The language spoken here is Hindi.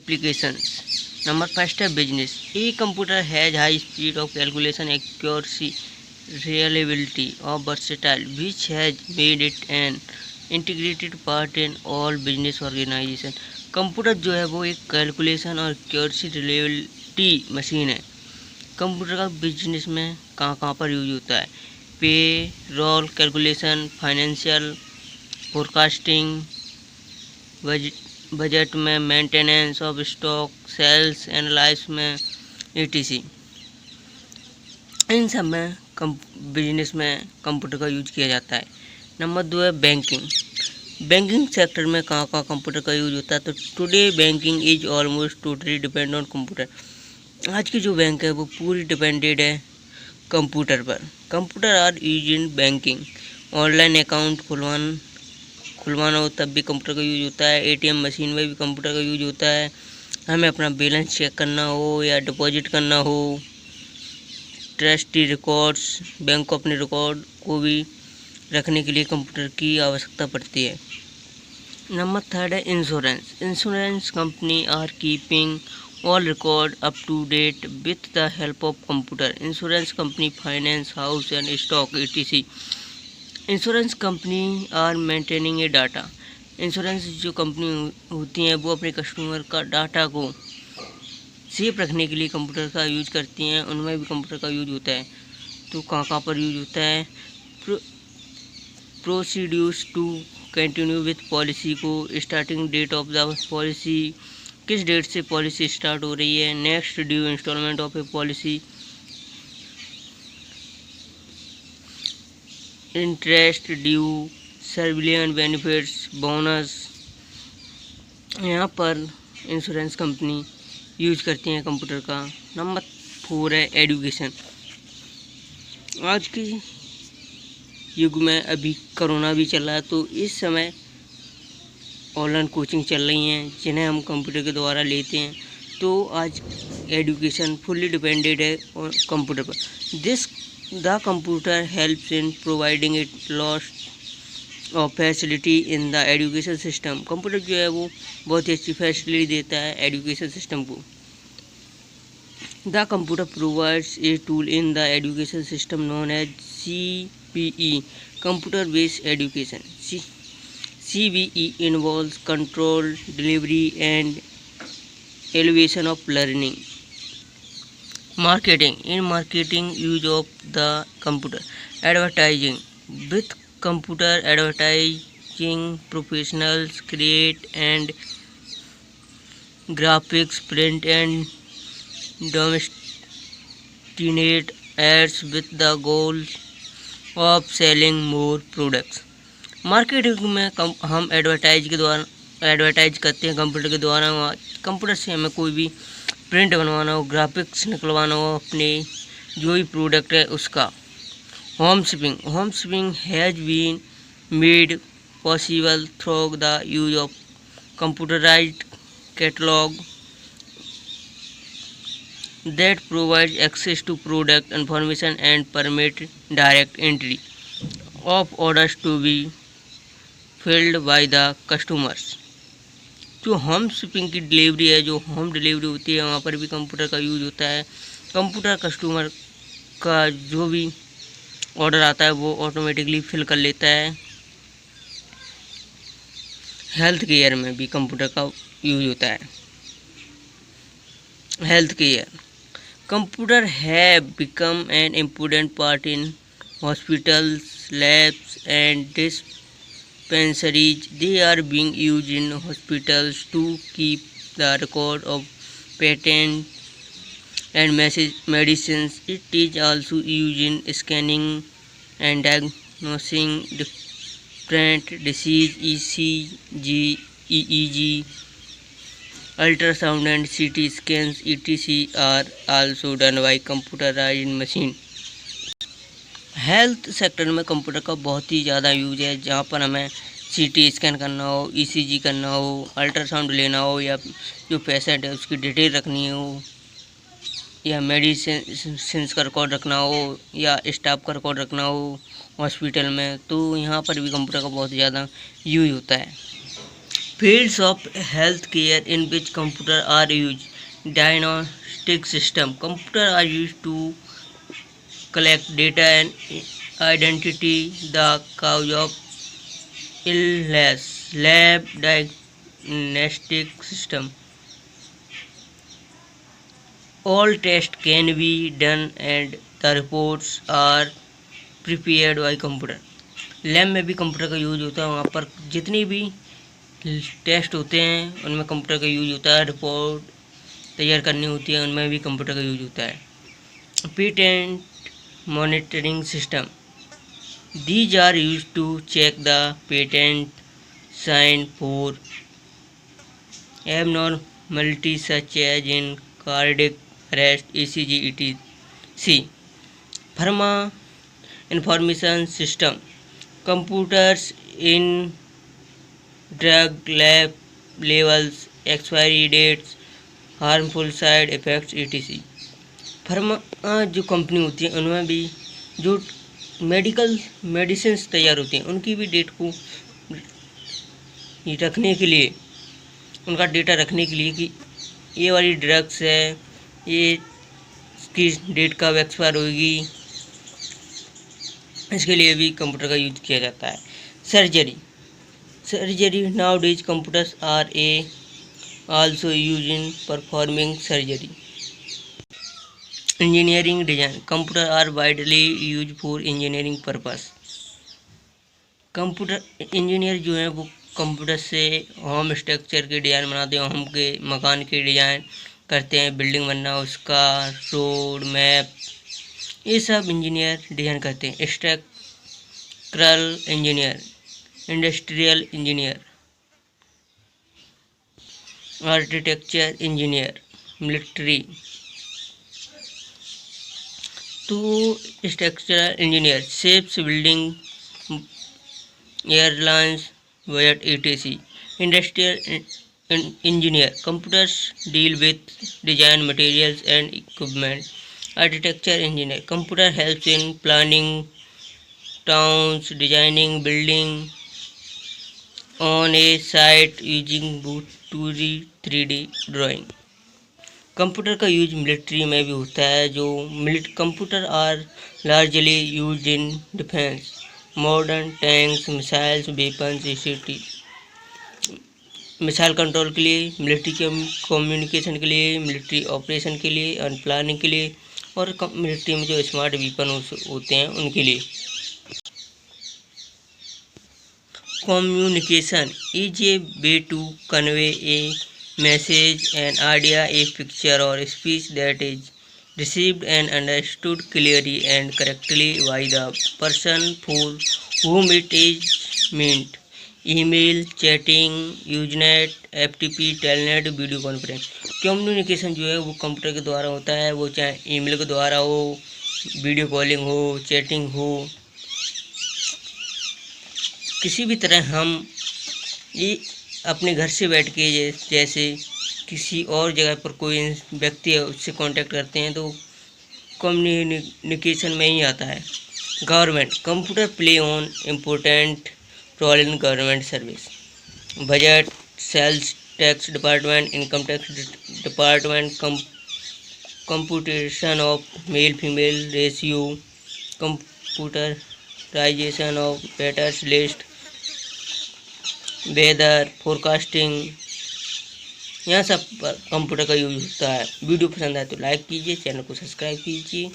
applications. Number first है business. A computer has high speed of calculation, accuracy, reliability, or versatile, which has made it an integrated part in all business organization. Computer जो है वो एक कैलकुलेशन और एक्यूरेसी रिलेबिलिटी मशीन है। कंप्यूटर का बिजनेस में कहाँ कहाँ पर यूज होता है? Payroll calculation, financial forecasting, budget में, maintenance of stock, sales analysis में, etc। इन सब में बिजनेस में कंप्यूटर का यूज किया जाता है। नंबर 2 है बैंकिंग। बैंकिंग सेक्टर में कहाँ कहाँ कंप्यूटर का यूज होता है? तो today banking is almost totally depend on computer. आज की जो बैंक है वो पूरी डिपेंडेड है कंप्यूटर पर। Computer are use in banking. Online account खुलवाना हो तब भी कंप्यूटर का यूज होता है। एटीएम मशीन में भी कंप्यूटर का यूज होता है। हमें अपना बैलेंस चेक करना हो या डिपॉजिट करना हो, ट्रस्टी रिकॉर्ड्स, बैंक को अपने रिकॉर्ड को भी रखने के लिए कंप्यूटर की आवश्यकता पड़ती है। नंबर 3 है insurance. Insurance company are keeping all record up to date with the help of computer. Insurance company finance, house and stock, etc। Insurance company are maintaining a data. Insurance जो कंपनी होती हैं वो अपने कस्टमर का डाटा को सेफ रखने के लिए कंप्यूटर का यूज करती हैं। उनमें भी कंप्यूटर का यूज होता है। तो कहाँ कहाँ पर यूज होता है? Procedures to continue with policy को, starting date of the policy, किस डेट से पॉलिसी स्टार्ट हो रही है, next due instalment of a policy, interest due, survival benefits, bonus. यहाँ पर इंश्योरेंस कंपनी यूज करती हैं कंप्यूटर का। नंबर 4 है एजुकेशन। आज के युग में अभी कोरोना भी चल रहा है, तो इस समय ऑनलाइन कोचिंग चल रही हैं जिन्हें हम कंप्यूटर के द्वारा लेते हैं। तो आज एजुकेशन फुल्ली डिपेंडेड है कंप्यूटर पर। This the computer helps in providing it lost of facility in the education system. Computer जो है वो बहुत ही अच्छी फैसिलिटी देता है एजुकेशन सिस्टम को। The computer provides a tool in the education system known as CBE, computer based education. CBE involves control, delivery and elevation of learning. Marketing. In marketing, use of the computer. Advertising. With computer advertising, professionals create and graphics, print and domesticate ads with the goal of selling more products. Marketing में हम एडवर्टाइज करते हैं कंप्यूटर के द्वारा। कंप्यूटर से हमें कोई भी प्रिंट बनवाना हो, ग्राफिक्स निकलवाना हो, अपने जो भी प्रोडक्ट है उसका। Home shipping has been made possible through the use of computerised catalogue that provides access to product information and permit direct entry of orders to be filled by the customers। जो होम शिपिंग की डिलीवरी है, जो होम डिलीवरी होती है, वहाँ पर भी कंप्यूटर का यूज होता है। कंप्यूटर कस्टमर का जो भी ऑर्डर आता है वो ऑटोमेटिकली फिल कर लेता है। हेल्थ केयर में भी कंप्यूटर का यूज होता है। Health care computer have become an important part in hospitals, labs and dispensaries. They are being used in hospitals to keep the record of patient and medicines. It is also used in scanning and diagnosing different disease, ECG, EEG, ultrasound and CT scans, etc. are also done by computerized machine। Health sector में कंप्यूटर का बहुत ही ज़्यादा यूज है, जहाँ पर हमें CT स्कैन करना हो, ECG करना हो, अल्ट्रासाउंड लेना हो, या जो पेशेंट है उसकी डिटेल रखनी हो, या मेडिसिन का रिकॉर्ड रखना हो, या स्टाफ का रिकॉर्ड रखना हो हॉस्पिटल में, तो यहाँ पर भी कंप्यूटर का बहुत ज़्यादा यूज होता है। Fields of healthcare in which computers are used. Diagnostic system. Computers are used to collect data and identify the cause of illness. Lab diagnostic system. All tests can be done and the reports are prepared by computer. Lab में भी कंप्यूटर का यूज होता है, वहाँ पर जितनी भी टेस्ट होते हैं उनमें कंप्यूटर का यूज होता है, रिपोर्ट तैयार करनी होती है उनमें भी कंप्यूटर का यूज होता है। Patent monitoring system, these are use to check the patent sign for abnormality such as in cardiac arrest, ECG, etc. Pharma information system, computers in drug lab labels, expiry dates, harmful side effects, etc. Pharma जो कंपनी होती है उनमें भी जो मेडिसिन तैयार होती हैं उनकी भी डेट को रखने के लिए, उनका डेटा रखने के लिए कि ये वाली ड्रग्स है, ये इसकी डेट कब एक्सपायर होगी, इसके लिए भी कंप्यूटर का यूज किया जाता है। Surgery nowadays computers are also use in performing surgery. Engineering design, computer are widely use for engineering purpose. Computer engineer जो है वो कंप्यूटर से होम स्ट्रक्चर के डिज़ाइन बनाते हैं, होम के मकान के डिज़ाइन करते हैं, बिल्डिंग बनना उसका, रोड मैप, ये सब इंजीनियर डिज़ाइन करते हैं। Structural engineer, industrial engineer, architecture engineer, military. तो structural engineer shapes building, airlines, budget, etc. Industrial engineer, computers deal with design materials and equipment. Architecture engineer, computer helps in planning towns, designing building on a site using 2D 3D drawing. Computer का यूज मिलिट्री में भी होता है। जो computer are largely use in defence, modern tanks, missiles, weapons, etc. Missile control के लिए, मिलिट्री के कम्युनिकेशन के लिए, मिलिट्री ऑपरेशन के लिए और प्लानिंग के लिए, और मिलिट्री में जो स्मार्ट वेपन होते हैं उनके लिए। Communication is a way to convey a message, an idea, a picture or a speech that is received and understood clearly and correctly by the person for whom it is meant. Email, chatting, Usenet, FTP, telnet, video conference. Communication जो है वो कंप्यूटर के द्वारा होता है, वो चाहे ईमेल के द्वारा हो, वीडियो कॉलिंग हो, चैटिंग हो, किसी भी तरह हम ये अपने घर से बैठ के जैसे किसी और जगह पर कोई व्यक्ति है उससे कांटेक्ट करते हैं तो कम्युनिकेशन में ही आता है। Government, computer play on important role in government service. Budget, sales tax department, income tax department, computation of male female ratio, computerization of voters list, weather forecasting, यहाँ सब पर कंप्यूटर का यूज होता है। वीडियो पसंद आए तो लाइक कीजिए, चैनल को सब्सक्राइब कीजिए।